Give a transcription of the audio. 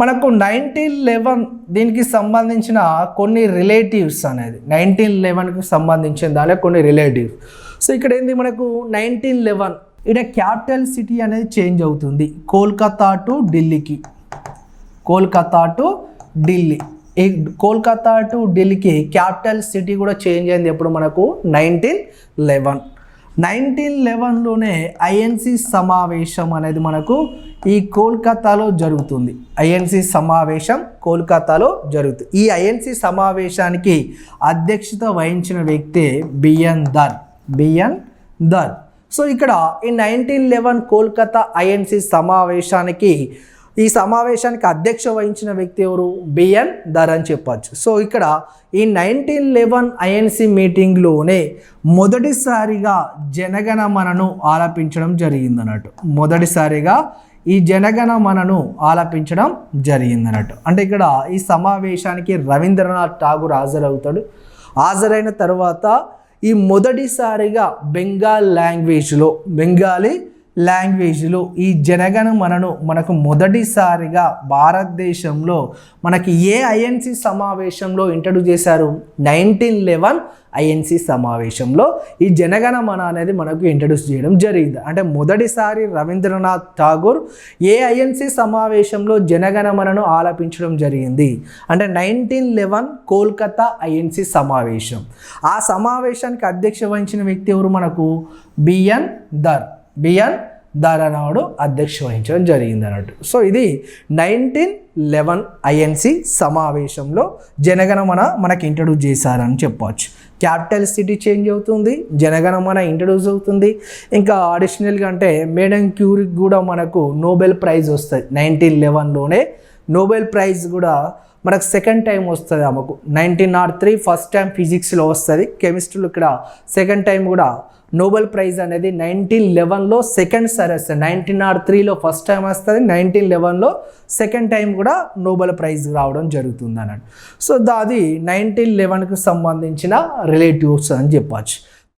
మనకు 1911 దీనికి సంబంధించిన కొన్ని రిలేటివ్స్ అనేది 1911కి సంబంధించిన దానిలో కొన్ని రిలేటివ్స్. సో ఇక్కడ ఏంది మనకు 1911 ఇక్కడ క్యాపిటల్ సిటీ అనేది చేంజ్ అవుతుంది కోల్కతా టు ఢిల్లీకి. కోల్కతా టు ఢిల్లీ, ఈ కోల్కతా టు ఢిల్లీకి క్యాపిటల్ సిటీ కూడా చేంజ్ అయింది ఎప్పుడు మనకు 1911. 1911లోనే ఐఎన్సి సమావేశం అనేది మనకు ఈ కోల్కతాలో జరుగుతుంది. ఐఎన్సి సమావేశం కోల్కతాలో జరుగుతుంది. ఈ ఐఎన్సి సమావేశానికి అధ్యక్షత వహించిన వ్యక్తి బిఎన్ దర్. సో ఇక్కడ ఈ 1911 కోల్కతా ఐఎన్సి సమావేశానికి అధ్యక్ష వహించిన వ్యక్తి ఎవరు? బిఎన్ దర్ అని చెప్పచ్చు. సో ఇక్కడ ఈ 1911 ఐఎన్సి మీటింగ్లోనే మొదటిసారిగా జనగణమనను ఆలపించడం జరిగిందన్నట్టు. మొదటిసారిగా ఈ జనగణమనను ఆలపించడం జరిగిందన్నట్టు. అంటే ఇక్కడ ఈ సమావేశానికి రవీంద్రనాథ్ ఠాగూర్ హాజరవుతాడు. హాజరైన తర్వాత ఈ మొదటిసారిగా బెంగాలీ లాంగ్వేజ్లో ఈ జనగణమనను మనకు మొదటిసారిగా భారతదేశంలో మనకి ఏ ఐఎన్సి సమావేశంలో ఇంట్రడ్యూస్ చేశారు? 1911 ఐఎన్సి సమావేశంలో ఈ జనగణమన అనేది మనకు ఇంట్రడ్యూస్ చేయడం జరిగింది. అంటే మొదటిసారి రవీంద్రనాథ్ ఠాగూర్ ఏ ఐఎన్సి సమావేశంలో జనగణమనను ఆలపించడం జరిగింది అంటే 1911 కోల్కతా ఐఎన్సి సమావేశం. ఆ సమావేశానికి అధ్యక్ష వహించిన వ్యక్తి ఎవరు మనకు? బిఎన్ దర్ అనేవాడు అధ్యక్ష వహించడం జరిగింది అన్నట్టు. సో ఇది 1911 ఐఎన్సి సమావేశంలో జనగణమన మనకి ఇంట్రడ్యూస్ చేశారని చెప్పవచ్చు. క్యాపిటల్ సిటీ చేంజ్ అవుతుంది, జనగణమన ఇంట్రడ్యూస్ అవుతుంది. ఇంకా అడిషనల్గా అంటే మేడం క్యూరీకి కూడా మనకు నోబెల్ ప్రైజ్ వస్తుంది 1911లోనే. నోబెల్ ప్రైజ్ కూడా మనకు సెకండ్ టైం వస్తుంది ఆమెకు. 1903 ఫస్ట్ టైం ఫిజిక్స్లో వస్తుంది, కెమిస్ట్రీలో ఇక్కడ సెకండ్ టైం కూడా నోబెల్ ప్రైజ్ అనేది 1911లో సెకండ్ సారి వస్తుంది. 1903లో ఫస్ట్ టైం వస్తుంది, 1911లో సెకండ్ టైం కూడా నోబెల్ ప్రైజ్ రావడం జరుగుతుంది అన్నట్టు. సో అది 1911కి సంబంధించిన రిలేటివ్స్ అని చెప్పచ్చు.